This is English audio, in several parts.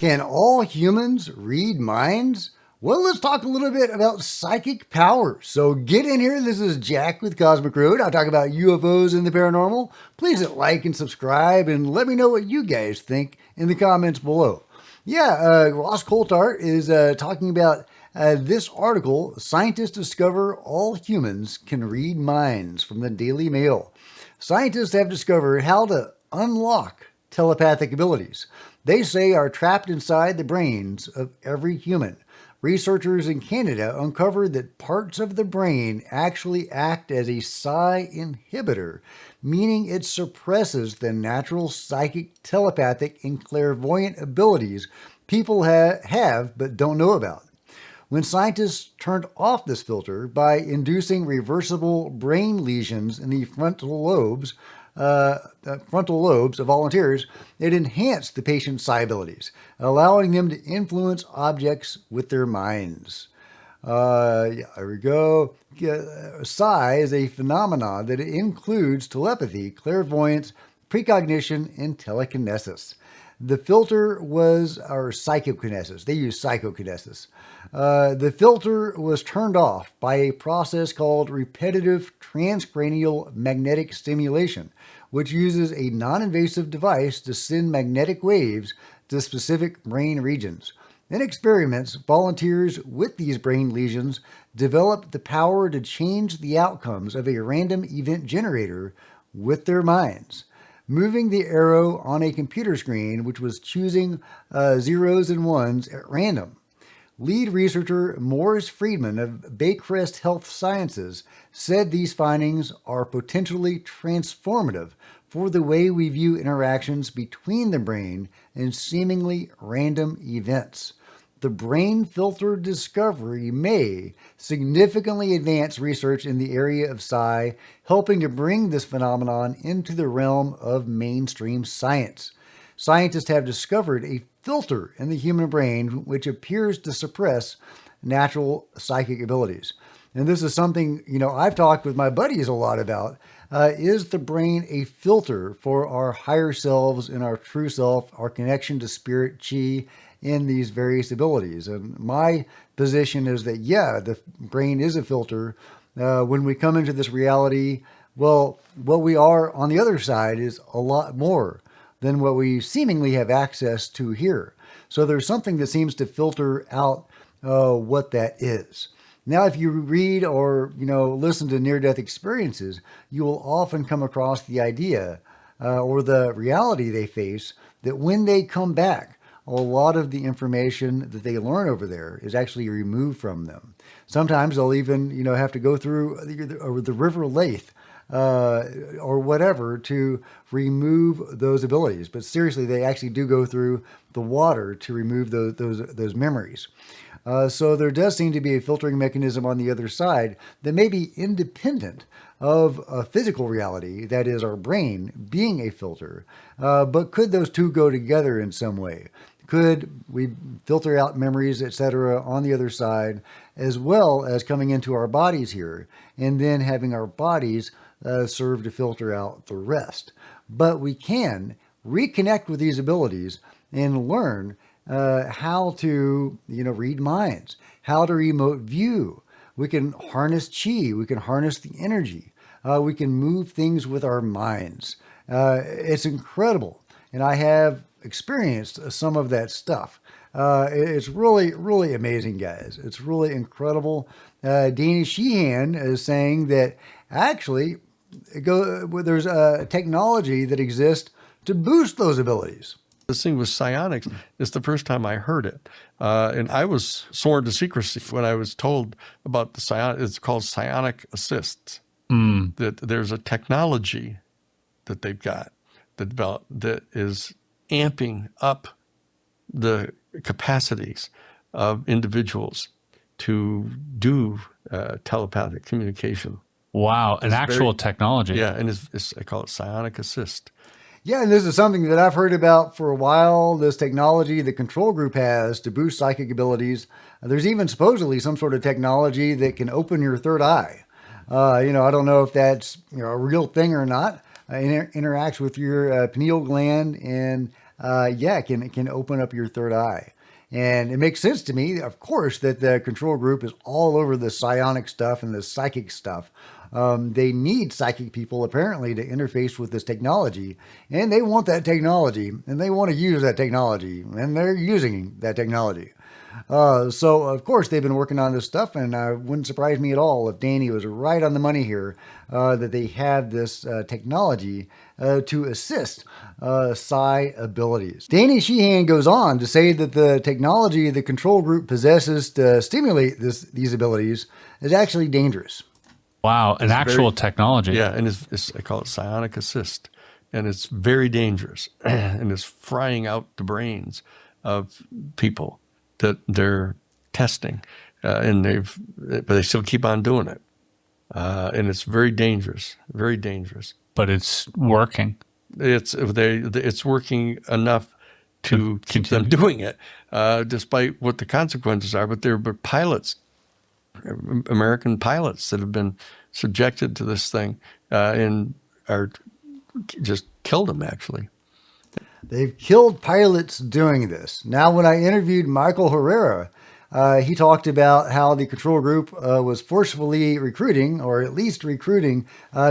Can all humans read minds? Well, let's talk a little bit about psychic power. So get in here. This is Jack with Cosmic Road. I'll talk about UFOs and the paranormal. Please hit like and subscribe and let me know what you guys think in the comments below. Ross Coulthart is talking about this article, Scientists Discover All Humans Can Read Minds, from the Daily Mail. Scientists have discovered how to unlock telepathic abilities they say are trapped inside the brains of every human. Researchers in Canada uncovered that parts of the brain actually act as a psi inhibitor, meaning it suppresses the natural psychic, telepathic, and clairvoyant abilities people have but don't know about. When scientists turned off this filter by inducing reversible brain lesions in the frontal lobes of volunteers, it enhanced the patient's psi abilities, allowing them to influence objects with their minds. Here we go. Psi is a phenomenon that includes telepathy, clairvoyance, precognition, and telekinesis. The filter was, or psychokinesis. They use psychokinesis. The filter was turned off by a process called repetitive transcranial magnetic stimulation, which uses a non-invasive device to send magnetic waves to specific brain regions. In experiments, volunteers with these brain lesions developed the power to change the outcomes of a random event generator with their minds. Moving the arrow on a computer screen, which was choosing zeros and ones at random. Lead researcher Morris Friedman of Baycrest Health Sciences said these findings are potentially transformative for the way we view interactions between the brain and seemingly random events. The brain filter discovery may significantly advance research in the area of psi, helping to bring this phenomenon into the realm of mainstream science. Scientists have discovered a filter in the human brain which appears to suppress natural psychic abilities. And this is something, I've talked with my buddies a lot about. Is the brain a filter for our higher selves and our true self, our connection to spirit, chi, in these various abilities? And my position is that, the brain is a filter. When we come into this reality, well, what we are on the other side is a lot more than what we seemingly have access to here. So there's something that seems to filter out what that is. Now, if you read or, listen to near-death experiences, you will often come across the idea or the reality they face that when they come back, a lot of the information that they learn over there is actually removed from them. Sometimes they'll even, have to go through the River Lathe or whatever to remove those abilities. But seriously, they actually do go through the water to remove those memories. So there does seem to be a filtering mechanism on the other side that may be independent of a physical reality, that is our brain being a filter. But could those two go together in some way? Could we filter out memories, etc., on the other side, as well as coming into our bodies here, and then having our bodies serve to filter out the rest? But we can reconnect with these abilities and learn how to, read minds, how to remote view. We can harness chi. We can harness the energy. We can move things with our minds. It's incredible. And I have experienced some of that stuff. It's really, really amazing, guys. It's really incredible. Dana Sheehan is saying that actually there's a technology that exists to boost those abilities. This thing with psionics is the first time I heard it. And I was sworn to secrecy when I was told about the psionic. It's called psionic assist. That there's a technology that they've got that developed that is amping up the capacities of individuals to do telepathic communication. Wow, an actual technology. Yeah, and I call it psionic assist. Yeah, and this is something that I've heard about for a while, this technology the control group has to boost psychic abilities. There's even supposedly some sort of technology that can open your third eye. I don't know if that's a real thing or not. It interacts with your pineal gland and can open up your third eye. And it makes sense to me, of course, that the control group is all over the psionic stuff and the psychic stuff. They need psychic people, apparently, to interface with this technology. And they want that technology, and they want to use that technology, and they're using that technology. So, of course, they've been working on this stuff, and it wouldn't surprise me at all if Danny was right on the money here, that they have this technology to assist psi abilities. Danny Sheehan goes on to say that the technology the control group possesses to stimulate these abilities is actually dangerous. Wow, an actual technology. Yeah, and I call it psionic assist, and it's very dangerous, and it's frying out the brains of people that they're testing, but they still keep on doing it, and it's very dangerous, very dangerous. But it's working. It's working enough to keep them doing it, despite what the consequences are. But there are pilots, American pilots, that have been subjected to this thing and are just killed them, actually. They've killed pilots doing this. Now, when I interviewed Michael Herrera, he talked about how the control group was forcefully recruiting, or at least recruiting,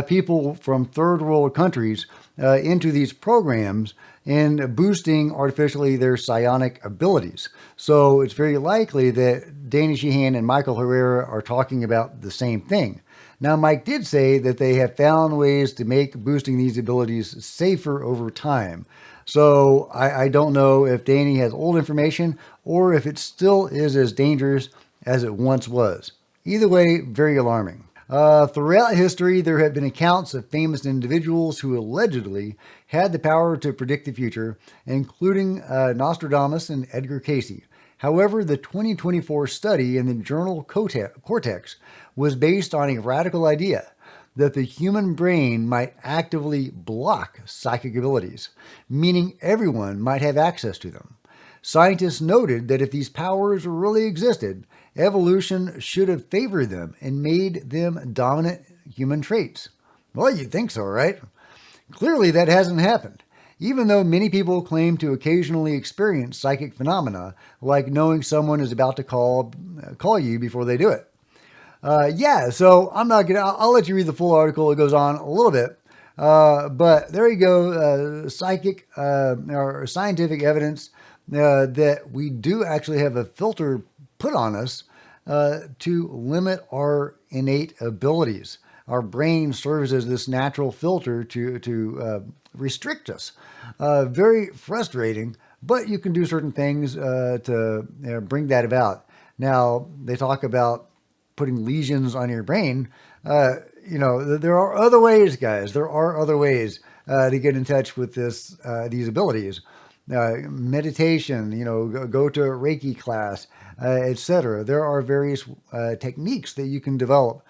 people from third world countries into these programs and boosting artificially their psionic abilities. So it's very likely that Danny Sheehan and Michael Herrera are talking about the same thing. Now, Mike did say that they have found ways to make boosting these abilities safer over time. So I don't know if Danny has old information or if it still is as dangerous as it once was. Either way, very alarming. Throughout history, there have been accounts of famous individuals who allegedly had the power to predict the future, including Nostradamus and Edgar Cayce. However, the 2024 study in the journal Cortex was based on a radical idea that the human brain might actively block psychic abilities, meaning everyone might have access to them. Scientists noted that if these powers really existed, evolution should have favored them and made them dominant human traits. Well, you'd think so, right? Clearly, that hasn't happened. Even though many people claim to occasionally experience psychic phenomena, like knowing someone is about to call you before they do it. So I'll let you read the full article. It goes on a little bit. But there you go, psychic or scientific evidence that we do actually have a filter put on us to limit our innate abilities. Our brain serves as this natural filter to restrict us. Very frustrating, but you can do certain things to bring that about. Now, they talk about putting lesions on your brain. There are other ways, guys. There are other ways to get in touch with these abilities. Meditation, go to a Reiki class, etc. There are various techniques that you can develop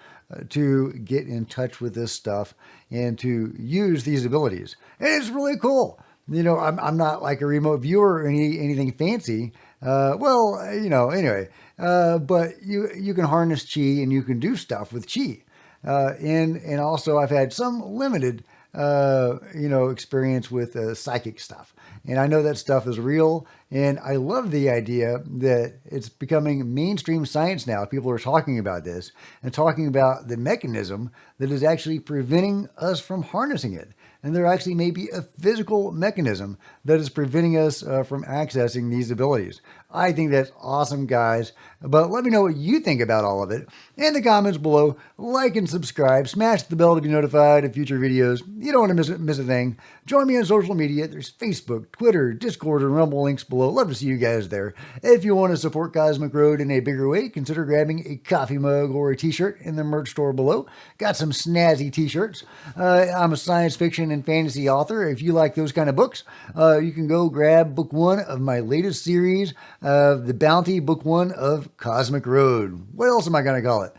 to get in touch with this stuff and to use these abilities. And it's really cool. I'm not like a remote viewer or anything fancy. Anyway, but you can harness chi and you can do stuff with chi. And also I've had some limited, experience with psychic stuff. And I know that stuff is real. And I love the idea that it's becoming mainstream science now. People are talking about this and talking about the mechanism that is actually preventing us from harnessing it. And there actually may be a physical mechanism that is preventing us from accessing these abilities. I think that's awesome, guys. But let me know what you think about all of it in the comments below. Like and subscribe. Smash the bell to be notified of future videos. You don't want to miss a thing. Join me on social media. There's Facebook, Twitter, Discord, and Rumble links below. Love to see you guys there. If you want to support Cosmic Road in a bigger way, consider grabbing a coffee mug or a t-shirt in the merch store below. Got some snazzy t-shirts. I'm a science fiction and fantasy author. If you like those kind of books, you can go grab book 1 of my latest series of The Bounty, book 1 of Cosmic Road. What else am I going to call it?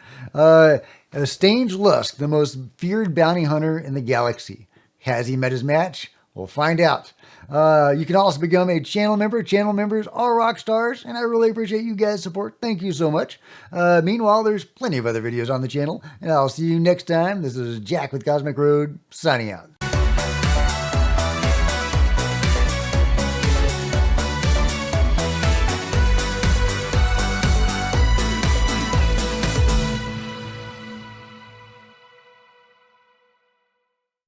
Stange Lusk, the most feared bounty hunter in the galaxy. Has he met his match? We'll find out. You can also become a channel member. Channel members are rock stars, and I really appreciate you guys' support. Thank you so much. Meanwhile, there's plenty of other videos on the channel, and I'll see you next time. This is Jack with Cosmic Road, signing out.